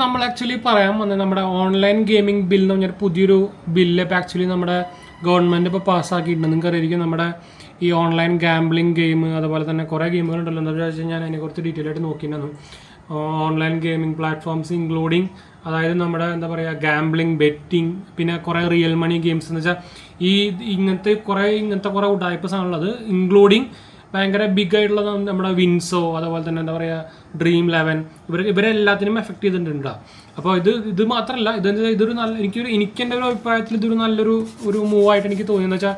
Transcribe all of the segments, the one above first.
നമ്മൾ ആക്ച്വലി പറയാൻ വന്നത് നമ്മുടെ ഓൺലൈൻ ഗെയിമിംഗ് ബിൽ എന്ന് പറഞ്ഞൊരു പുതിയൊരു ബില്ല് ഇപ്പോൾ ആക്ച്വലി നമ്മുടെ ഗവൺമെൻറ് ഇപ്പോൾ പാസ്സാക്കിയിട്ടുണ്ട്. നിങ്ങൾക്ക് അറിയായിരിക്കും നമ്മുടെ ഈ ഓൺലൈൻ ഗാംബ്ലിംഗ് ഗെയിം അതുപോലെ തന്നെ കുറേ ഗെയിമുകളുണ്ടല്ലോ. എന്താ വെച്ചാൽ ഞാൻ അതിനെക്കുറിച്ച് ഡീറ്റെയിൽ ആയിട്ട് നോക്കിയിരുന്നു. ഓൺലൈൻ ഗെയിമിംഗ് പ്ലാറ്റ്ഫോംസ് ഇൻക്ലൂഡിങ് അതായത് നമ്മുടെ എന്താ പറയുക ഗാംബ്ലിംഗ്, ബെറ്റിംഗ്, പിന്നെ കുറേ റിയൽ മണി ഗെയിംസ് എന്ന് വെച്ചാൽ ഇങ്ങനത്തെ കുറേ ഉടായ്പ സാധനമുള്ളത് ഇൻക്ലൂഡിങ് ഭയങ്കര ബിഗ് ആയിട്ടുള്ള നമ്മുടെ വിൻസോ അതുപോലെ തന്നെ എന്താ പറയുക Dream11 ഇവരെല്ലാത്തിനും എഫക്ട് ചെയ്തിട്ടുണ്ട്. അപ്പോൾ ഇത് മാത്രമല്ല, ഇതൊരു നല്ല എനിക്ക് എൻ്റെ ഒരു അഭിപ്രായത്തിൽ ഇതൊരു നല്ലൊരു മൂവായിട്ട് എനിക്ക് തോന്നിയെന്ന് വെച്ചാൽ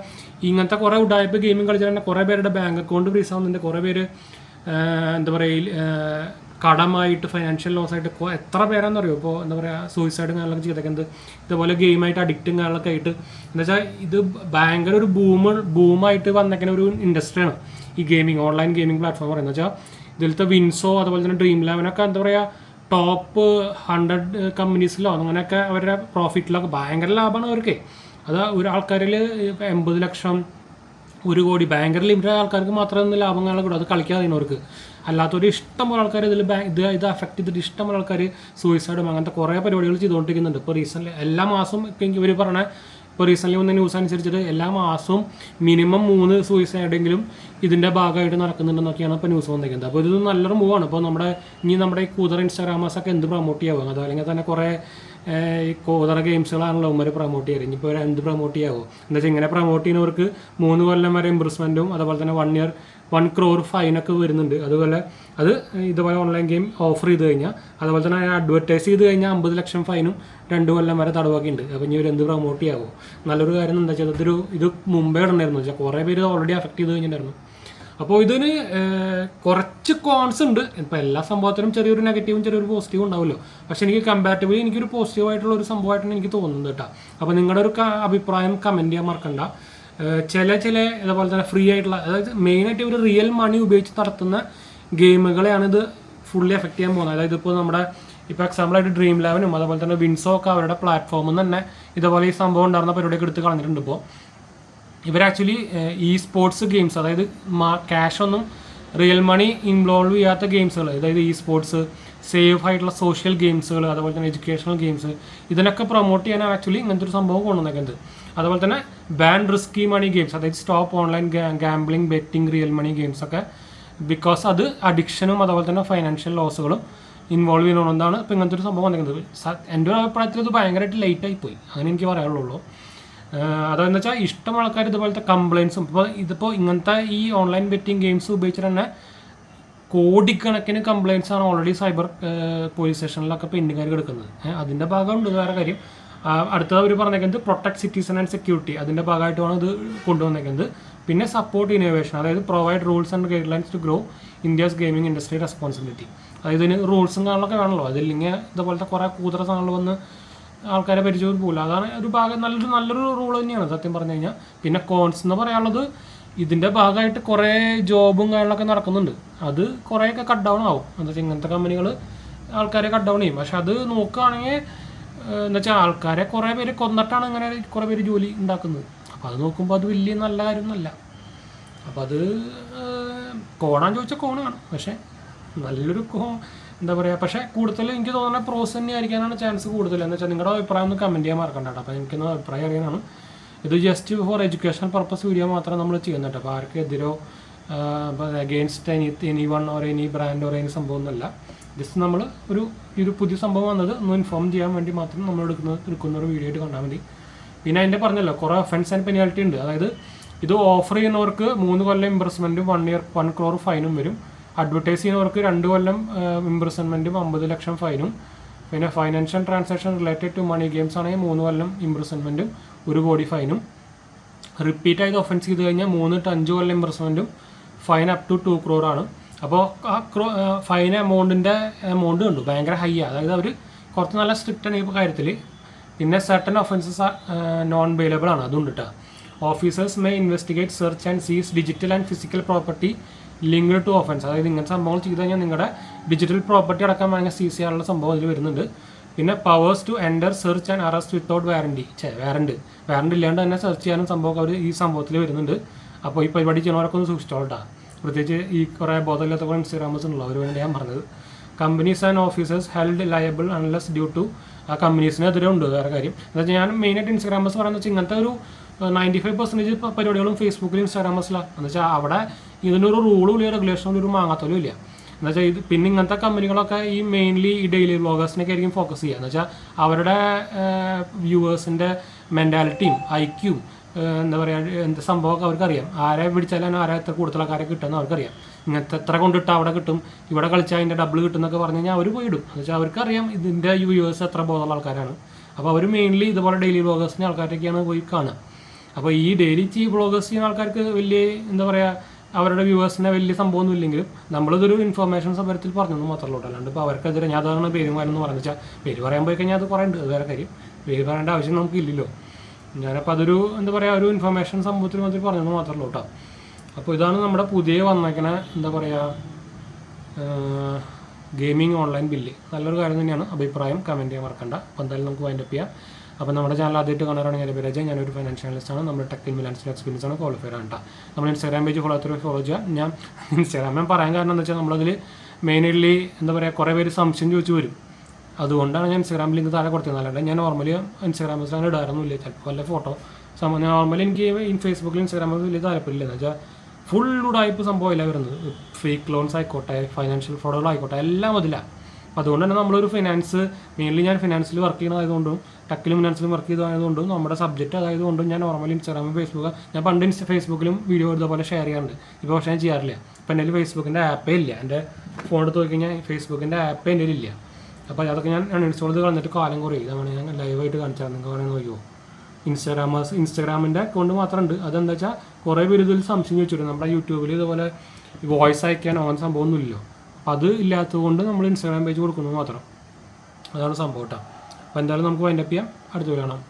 ഇങ്ങനത്തെ കുറേ ഉടായ്പ ഗെയിമിംഗ് കളിച്ചാൽ തന്നെ കുറേ പേരുടെ ബാങ്ക് അക്കൗണ്ട് ഫ്രീസ് ആവുന്നുണ്ട്. കുറേ പേര് എന്താ പറയുക കടമായിട്ട് ഫൈനാൻഷ്യൽ ലോസ് ആയിട്ട് എത്ര പേരാണെന്ന് അറിയുമോ ഇപ്പോൾ എന്താ പറയുക സൂയിസൈഡ് കാര്യങ്ങളൊക്കെ ചെയ്തേക്കുന്നത് ഇതുപോലെ ഗെയിമായിട്ട് അഡിക്റ്റും കാര്യങ്ങളൊക്കെ ആയിട്ട്. എന്ന് വെച്ചാൽ ഇത് ഭയങ്കര ഒരു ബൂമായിട്ട് വന്നേക്കുന്ന ഒരു ഇൻഡസ്ട്രിയാണ് ഈ ഗെയിമിംഗ്, ഓൺലൈൻ ഗെയിമിംഗ് പ്ലാറ്റ്ഫോം പറയുന്നത് വെച്ചാൽ. ഇതിലത്തെ വിൻസോ അതുപോലെ തന്നെ Dream11 എന്താ പറയുക ടോപ്പ് 100 കമ്പനീസിലോ അങ്ങനെയൊക്കെ അവരുടെ പ്രോഫിറ്റിലൊക്കെ ഭയങ്കര ലാഭമാണ് അവർക്ക്. അത് ഒരു ആൾക്കാരിൽ 80 ലക്ഷം 1 കോടി ഭയങ്കര ലിമിറ്റഡ് ആൾക്കാർക്ക് മാത്രമേ ലാഭം കാണാൻ കൂടെ അത് കളിക്കാതിരുന്നവർക്ക്. അല്ലാത്തൊരു ഇഷ്ടംപോലെ ആൾക്കാർ ഇത് അഫക്ട് ചെയ്തിട്ട് ഇഷ്ടംപോലെ ആൾക്കാർ സൂയിസൈഡും അങ്ങനത്തെ കുറേ പരിപാടികൾ ചെയ്തുകൊണ്ടിരിക്കുന്നുണ്ട്. ഇപ്പോൾ റീസെൻ്റ് എല്ലാ മാസവും ഇവർ പറഞ്ഞ ഇപ്പോൾ റീസെൻ്റ്ലി വന്ന ന്യൂസ് അനുസരിച്ചിട്ട് എല്ലാ മാസവും മിനിമം 3 സൂയിസൈഡെങ്കിലും ഇതിൻ്റെ ഭാഗമായിട്ട് നടക്കുന്നുണ്ടെന്നൊക്കെയാണ് ഇപ്പോൾ ന്യൂസ് വന്നിരിക്കുന്നത്. അപ്പോൾ ഇത് നല്ലൊരു മൂവാണ്. ഇപ്പോൾ നമ്മുടെ ഈ കൂതറ ഇൻസ്റ്റാഗ്രാമേഴ്സൊക്കെ എന്ത് പ്രൊമോട്ട് ചെയ്യാവും, അത് അല്ലെങ്കിൽ തന്നെ കുറേ ഈ കൂതറ ഗെയിംസുകളാണല്ലോ ഉമ്മർ പ്രൊമോട്ട് ചെയ്യുക. ഇനിയിപ്പോൾ എന്ത് പ്രൊമോട്ട് ചെയ്യാവോ എന്താ വെച്ചാൽ ഇങ്ങനെ പ്രൊമോട്ട് ചെയ്യുന്നവർക്ക് 3 കൊല്ലം വരെ ഇംപ്രൂവ്മെൻറ്റും അതുപോലെ തന്നെ 1 year 1 crore ഫൈനൊക്കെ വരുന്നുണ്ട്. അതുപോലെ ഇതുപോലെ ഓൺലൈൻ ഗെയിം ഓഫർ ചെയ്ത് കഴിഞ്ഞാൽ അതുപോലെ തന്നെ അഡ്വർടൈസ് ചെയ്ത് കഴിഞ്ഞാൽ 50 ലക്ഷം ഫൈനും 2 കൊല്ലം വരെ തടവൊക്കെ ഉണ്ട്. അപ്പോൾ ഇനി എന്ത് പ്രൊമോട്ട് ചെയ്യാവോ? നല്ലൊരു കാര്യം എന്താ വെച്ചാൽ ഇത് മുമ്പേ ഇടണ്ടായിരുന്നു വെച്ചാൽ കുറേ പേര് ഓൾറെഡി അഫക്ട് ചെയ്ത് കഴിഞ്ഞിട്ടുണ്ടായിരുന്നു. അപ്പോൾ ഇതിന് കുറച്ച് കോൺസ് ഉണ്ട്. ഇപ്പോൾ എല്ലാ സംഭവത്തിനും ചെറിയൊരു നെഗറ്റീവും ചെറിയൊരു പോസിറ്റീവും ഉണ്ടാവുമല്ലോ. പക്ഷേ എനിക്ക് കമ്പാരിറ്റീവ്ലി എനിക്കൊരു പോസിറ്റീവായിട്ടുള്ള ഒരു സംഭവമായിട്ടാണ് എനിക്ക് തോന്നുന്നത് കേട്ടോ. അപ്പോൾ നിങ്ങളുടെ ഒരു അഭിപ്രായം കമൻറ്റ് ചെയ്യാൻ മറക്കണ്ട. ചില അതുപോലെ തന്നെ ഫ്രീ ആയിട്ടുള്ള, അതായത് മെയിനായിട്ട് ഒരു റിയൽ മണി ഉപയോഗിച്ച് നടത്തുന്ന ഗെയിമുകളെയാണ് ഇത് ഫുള്ളി എഫക്ട് ചെയ്യാൻ പോകുന്നത്. അതായത് ഇപ്പോൾ ഇപ്പോൾ എക്സാമ്പിളായിട്ട് Dream11 അതുപോലെ തന്നെ വിൻസോ ഒക്കെ അവരുടെ പ്ലാറ്റ്ഫോമിൽ നിന്ന് തന്നെ ഇതുപോലെ ഈ സംഭവം ഉണ്ടായിരുന്ന പരിപാടിയൊക്കെ എടുത്ത് കളഞ്ഞിട്ടുണ്ട്. ഇപ്പോൾ ഇവർ ആക്ച്വലി സ്പോർട്സ് ഗെയിംസ്, അതായത് ക്യാഷൊന്നും റിയൽ മണി ഇൻവോൾവ് ചെയ്യാത്ത ഗെയിംസുകൾ, അതായത് സ്പോർട്സ് സേഫ് ആയിട്ടുള്ള സോഷ്യൽ ഗെയിംസുകൾ അതുപോലെ തന്നെ എഡ്യൂക്കേഷണൽ ഗെയിംസ് ഇതിനൊക്കെ പ്രൊമോട്ട് ചെയ്യാനാണ് ആക്ച്വലി ഇങ്ങനത്തെ ഒരു സംഭവം കൊണ്ടുവന്നേക്കുന്നത്. അതുപോലെ തന്നെ ബാൻ റിസ്കി മണി ഗെയിംസ്, അതായത് stop online gambling, betting, real money games ഒക്കെ ബിക്കോസ് അത് അഡിക്ഷനും അതുപോലെ തന്നെ ഫൈനാൻഷ്യൽ ലോസുകളും ഇൻവോൾവ് ചെയ്യുന്നതുകൊണ്ടാണ് ഇപ്പോൾ ഇങ്ങനത്തെ ഒരു സംഭവം വന്നിരിക്കുന്നത്. എൻ്റെ ഒരു അഭിപ്രായത്തിൽ ഇത് ഭയങ്കരമായിട്ട് ലേറ്റായി പോയി, അങ്ങനെ എനിക്ക് പറയാനുള്ളൂ. അതെന്ന് വെച്ചാൽ ഇഷ്ടം ആൾക്കാർ ഇതുപോലത്തെ കംപ്ലയിൻസും ഇതിപ്പോൾ ഇങ്ങനത്തെ ഈ ഓൺലൈൻ ബെറ്റിംഗ് ഗെയിംസ് ഉപയോഗിച്ചിട്ട് തന്നെ കോടിക്കണക്കിന് കംപ്ലയിൻസ് ആണ് ഓൾറെഡി സൈബർ പോലീസ് സ്റ്റേഷനിലൊക്കെ പെൻഡിങ്ങാർ കിടക്കുന്നത്. അതിൻ്റെ ഭാഗമുണ്ട് വേറെ കാര്യം. അടുത്തത് അവർ പറഞ്ഞേക്കുന്നത് പ്രൊട്ടക്ട് സിറ്റിസൺ ആൻഡ് സെക്യൂരിറ്റി, അതിൻ്റെ ഭാഗമായിട്ടാണ് ഇത് കൊണ്ടുവന്നേക്കുന്നത്. പിന്നെ സപ്പോർട്ട് ഇന്നോവേഷൻ, അതായത് provide rules and guidelines to grow India's gaming industry responsibility. അതായത് ഇതിന് റൂൾസും കാര്യങ്ങളൊക്കെ വേണമല്ലോ. അതില്ലെങ്കിൽ ഇതുപോലത്തെ കുറേ കൂതറ സാധനങ്ങൾ വന്ന് ആൾക്കാരെ പരിചയം പോകില്ല. അതാണ് ഒരു ഭാഗം നല്ലൊരു റൂൾ തന്നെയാണ് സത്യം പറഞ്ഞു കഴിഞ്ഞാൽ. പിന്നെ കോൺസ് എന്ന് പറയാനുള്ളത് ഇതിൻ്റെ ഭാഗമായിട്ട് കുറേ ജോബും കാര്യങ്ങളൊക്കെ നടക്കുന്നുണ്ട്. അത് കുറേയൊക്കെ കട്ട് ഡൗൺ ആവും. എന്താ വെച്ചാൽ ഇങ്ങനത്തെ കമ്പനികൾ ആൾക്കാരെ കട്ട് ഡൗൺ ചെയ്യും. പക്ഷെ അത് നോക്കുകയാണെങ്കിൽ എന്താ വെച്ചാൽ ആൾക്കാരെ കുറേ പേര് കൊന്നിട്ടാണ് ഇങ്ങനെ കുറേ പേര് ജോലി ഉണ്ടാക്കുന്നത്. അപ്പോൾ അത് നോക്കുമ്പോൾ അത് വലിയ നല്ല കാര്യമൊന്നുമല്ല. അപ്പോൾ അത് കോണാന്ന് ചോദിച്ചാൽ കോണാണ്, പക്ഷേ നല്ലൊരു എന്താ പറയുക. പക്ഷേ കൂടുതൽ എനിക്ക് തോന്നുന്ന പ്രോസ് തന്നെ ആയിരിക്കാനാണ് ചാൻസ് കൂടുതൽ. എന്ന് വെച്ചാൽ നിങ്ങളുടെ അഭിപ്രായം ഒന്ന് കമൻറ്റ് ചെയ്യാൻ മറക്കണ്ട കേട്ടോ. അപ്പോൾ എനിക്കൊന്ന് അഭിപ്രായം അറിയാനാണ്. ഇത് just for educational purpose video മാത്രം നമ്മൾ ചെയ്യുന്നുണ്ട്. അപ്പോൾ ആർക്കെതിരോ against any one or any brand or any സംഭവമൊന്നുമല്ല. ജസ്റ്റ് നമ്മൾ ഒരു പുതിയ സംഭവം വന്നത് ഒന്ന് ഇൻഫോം ചെയ്യാൻ വേണ്ടി മാത്രം നമ്മൾ എടുക്കുന്ന ഒരു വീഡിയോ ആയിട്ട് കണ്ടാൽ മതി. പിന്നെ അതിൻ്റെ പറഞ്ഞല്ലോ കുറേ ഒഫൻസ് ആൻഡ് പെനാൽറ്റി ഉണ്ട്. അതായത് ഇത് ഓഫർ ചെയ്യുന്നവർക്ക് 3 കൊല്ലം ഇംപ്രസ്മെൻറ്റും 1 year 1 crore ഫൈനും വരും. അഡ്വർടൈസ് ചെയ്യുന്നവർക്ക് 2 കൊല്ലം ഇംപ്രസ്മെൻറ്റും 50 ലക്ഷം ഫൈനും. പിന്നെ financial transaction related to money games ആണെങ്കിൽ 3 കൊല്ലം ഇംപ്രസ്മെൻറ്റും 1 കോടി ഫൈനും. റിപ്പീറ്റ് ആയിട്ട് ഒഫൻസ് ചെയ്ത് കഴിഞ്ഞാൽ 3 to 5 കൊല്ലം ഇംപ്രസ്മെൻറ്റും ഫൈൻ അപ് ടു 2 crore ആണ്. അപ്പോൾ ആ ഫൈൻ എമൗണ്ട് കണ്ടു ഭയങ്കര ഹൈ ആണ്. അതായത് അവർ കുറച്ച് നല്ല സ്ട്രിക്റ്റ് ആണ് ഈ കാര്യത്തിൽ. പിന്നെ സർട്ടൻ ഒഫൻസസ് നോൺ ബെയിലബിൾ ആണ്, അതുകൊണ്ട് കേട്ടോ. Officers may investigate, search and seize digital and physical property linked to offence. അതായത് ഇങ്ങനത്തെ സംഭവങ്ങൾ ചെയ്ത് കഴിഞ്ഞാൽ നിങ്ങളുടെ ഡിജിറ്റൽ പ്രോപ്പർട്ടി അടക്കം ഭയങ്കര സീസ് ചെയ്യാനുള്ള സംഭവം ഇതിൽ വരുന്നുണ്ട്. പിന്നെ powers to enter, search and arrest without വാറണ്ടി ഇല്ലാണ്ട് തന്നെ സെർച്ച് ചെയ്യാനും സംഭവം അവർ ഈ സംഭവത്തിൽ വരുന്നുണ്ട്. അപ്പോൾ ഈ പരിപാടി ചെയ്യണവരൊക്കെ ഒന്ന് സൂക്ഷിച്ചോളട്ടാ. പ്രത്യേകിച്ച് ഈ കുറേ ബോധമില്ലാത്ത കുറേ ഇൻസ്റ്റാഗ്രാമേഴ്സ് ഉണ്ടല്ലോ, അവർ വേണ്ടി ഞാൻ പറഞ്ഞത്. Companies and officers held liable unless due to ആ കമ്പനീസിനെതിരെ ഉണ്ട്. വേറെ കാര്യം എന്താ വെച്ചാൽ ഞാൻ മെയിനായിട്ട് ഇൻസ്റ്റാഗ്രാമേഴ്സ് പറയുന്നത് വെച്ചാൽ ഇങ്ങനത്തെ ഒരു 95% പരിപാടികളും ഫേസ്ബുക്കിലും ഇൻസ്റ്റാഗ്രാമേഴ്സിലാണ്. എന്ന് വെച്ചാൽ അവിടെ ഇതിനൊരു റൂളും ഇല്ല, റെഗുലേഷനും ഒരു മാങ്ങാത്തോലും ഇല്ല. എന്ന് വെച്ചാൽ ഇത് പിന്നെ ഇങ്ങനത്തെ കമ്പനികളൊക്കെ ഈ മെയിൻലി ഈ ഡെയിലി വ്ളോഗേഴ്സിനൊക്കെ ആയിരിക്കും ഫോക്കസ് ചെയ്യുക. എന്ന് വെച്ചാൽ അവരുടെ വ്യൂവേഴ്സിൻ്റെ മെൻറ്റാലിറ്റിയും ഐക്യവും എന്താ പറയുക എന്ത് സംഭവമൊക്കെ അവർക്കറിയാം. ആരെ പിടിച്ചാലും ആരെ എത്ര കൂടുതൽ ആൾക്കാരെ കിട്ടുമെന്ന് അവർക്കറിയാം. ഇങ്ങനത്തെ എത്ര കൊണ്ടിട്ട് അവിടെ കിട്ടും, ഇവിടെ കളിച്ചാൽ അതിൻ്റെ ഡബിൾ കിട്ടുമെന്നൊക്കെ പറഞ്ഞു കഴിഞ്ഞാൽ അവർ പോയിടും. എന്ന് വെച്ചാൽ അവർക്കറിയാം ഇതിൻ്റെ വ്യൂവേഴ്സ് എത്ര ബോധമുള്ള ആൾക്കാരാണ്. അപ്പോൾ അവർ മെയിൻലി ഇതുപോലെ ഡെയിലി വ്ളോഗേഴ്സിൻ്റെ ആൾക്കാരൊക്കെയാണ് പോയി കാണുക. അപ്പോൾ ഈ ഡെയിലി വ്ളോഗേഴ്സ് ചെയ്യുന്ന ആൾക്കാർക്ക് വലിയ എന്താ പറയുക അവരുടെ വ്യൂവേഴ്സിനെ വലിയ സംഭവമൊന്നും ഇല്ലെങ്കിലും നമ്മളിതൊരു ഇൻഫർമേഷൻ സമരത്തിൽ പറഞ്ഞെന്ന് മാത്രമല്ല കേട്ടോ. അല്ലാണ്ട് ഇപ്പോൾ അവർക്കെതിരെ ഞാൻ അതാണ് പേരും കാര്യം പറഞ്ഞു വെച്ചാൽ പേര് പറയാൻ പോയി കഴിഞ്ഞാൽ അത് കുറേ ഉണ്ട്. അത് വേറെ കാര്യം, പേര് പറയേണ്ട ആവശ്യം നമുക്കില്ലല്ലോ. ഞാനപ്പോൾ അതൊരു എന്താ പറയുക ഒരു ഇൻഫർമേഷൻ സംഭവത്തിന് മാത്രമേ പറഞ്ഞെന്ന് മാത്രമല്ല കേട്ടോ. അപ്പോൾ ഇതാണ് നമ്മുടെ പുതിയ വന്നേക്കണ എന്താ പറയുക ഗെയിമിംഗ് ഓൺലൈൻ ബില്ല്. നല്ലൊരു കാര്യം തന്നെയാണ്. അഭിപ്രായം കമൻറ്റ് ചെയ്യാൻ മറക്കണ്ട. അപ്പോൾ എന്തായാലും നമുക്ക് വൈൻഡപ്പ് ചെയ്യാം. അപ്പോൾ നമ്മുടെ ചാനൽ ആദ്യമായിട്ട് കാണാനാണെങ്കിൽ എൻ്റെ പേര് അജയ്, ഞാനൊരു ഫൈനാൻഷ്യൽ അനലിസ്റ്റാണ്. നമ്മുടെ ടെക് ഇൻ ഫിനാൻഷ്യൽ എക്സ്പീരിയൻസ് ആണ്, ക്വാളിഫൈഡ് ആണ് കേട്ടോ. നമ്മൾ ഇൻസ്റ്റാഗ്രാം പേജ് ഫോളോ ചെയ്യുക. ഞാൻ ഇൻസ്റ്റാഗ്രാം പറയാൻ കാരണം എന്താ വെച്ചാൽ നമ്മളതിൽ മെയിൻലി എന്താ പറയുക കുറേ പേര് സംശയം ചോദിച്ചു വരും. അതുകൊണ്ടാണ് ഞാൻ ഇൻസ്റ്റാഗ്രാം ലിങ്ക് താഴെ കൊടുത്തത്. അല്ലാണ്ട് ഞാൻ നോർമലി ഇൻസ്റ്റാഗ്രാമിൽ അങ്ങനെ ഇടാറൊന്നുമില്ല. ചിലപ്പോൾ വല്ല ഫോട്ടോ നോർമലി എനിക്ക് ഫേസ്ബുക്കിൽ ഇൻസ്റ്റാഗ്രാമിൽ വലിയ താല്പര്യമില്ല. എന്ന് വെച്ചാൽ ഫുൾ ഉടായ്പ സംഭവമില്ല വരുന്നത്. ഫേക്ക് ലോൺസ് ആയിക്കോട്ടെ, ഫൈനാൻഷ്യൽ ഫ്രോഡുകളായിക്കോട്ടെ, എല്ലാം അതിലാണ്. അപ്പോൾ അതുകൊണ്ട് തന്നെ നമ്മളൊരു ഫിനാൻസ് മെയിൻലി ഞാൻ ഫിനാൻസിൽ വർക്ക് ചെയ്യുന്നതായതുകൊണ്ടും ടെക്കിലും ഫിനാൻസിലും വർക്ക് ചെയ്തതായതുകൊണ്ടും നമ്മുടെ സബ്ജക്റ്റ് അതായതുകൊണ്ടും ഞാൻ നോർമലി ഇൻസ്റ്റാഗ്രാമിൽ ഫേസ്ബുക്ക് ഞാൻ പണ്ട് ഫേസ്ബുക്കിലും വീഡിയോ ഇതുപോലെ ഷെയർ ചെയ്യാറുണ്ട്. ഇപ്പോൾ പക്ഷേ ഞാൻ ചെയ്യാറില്ല. ഇപ്പോൾ എൻ്റെ ഫേസ്ബുക്കിൻ്റെ ആപ്പേ ഇല്ല. എൻ്റെ ഫോൺ എടുത്ത് നോക്കി കഴിഞ്ഞാൽ ഫേസ്ബുക്കിൻ്റെ ആപ്പേ എൻ്റെ ഇല്ല. അപ്പോൾ അതൊക്കെ ഞാൻ ഇൻസ്റ്റാൾ ചെയ്ത് കളഞ്ഞിട്ട് കാലം കുറയും. ഇതാണ് ഞാൻ ലൈവായിട്ട് കാണിച്ചാൽ നിങ്ങൾക്ക് പറയാൻ നോക്കിയോ. ഇൻസ്റ്റാഗ്രാമിൻ്റെ അക്കൗണ്ട് മാത്രമുണ്ട്. അതെന്താ വെച്ചാൽ കുറേ പേര് ഇതിൽ സംശയം ചോദിച്ചിട്ടുണ്ട്. നമ്മുടെ യൂട്യൂബിൽ ഇതുപോലെ വോയിസ് അയക്കാനോ അങ്ങനെ സംഭവമൊന്നുമില്ലല്ലോ. അപ്പോൾ അത് ഇല്ലാത്തതുകൊണ്ട് നമ്മൾ ഇൻസ്റ്റാഗ്രാം പേജ് കൊടുക്കുന്നത് മാത്രം. അതാണ് സംഭവം കേട്ടോ. അപ്പോൾ എന്തായാലും നമുക്ക് വൈൻഡപ്പ് ചെയ്യാം. അടുത്ത വീഡിയോ കാണാം.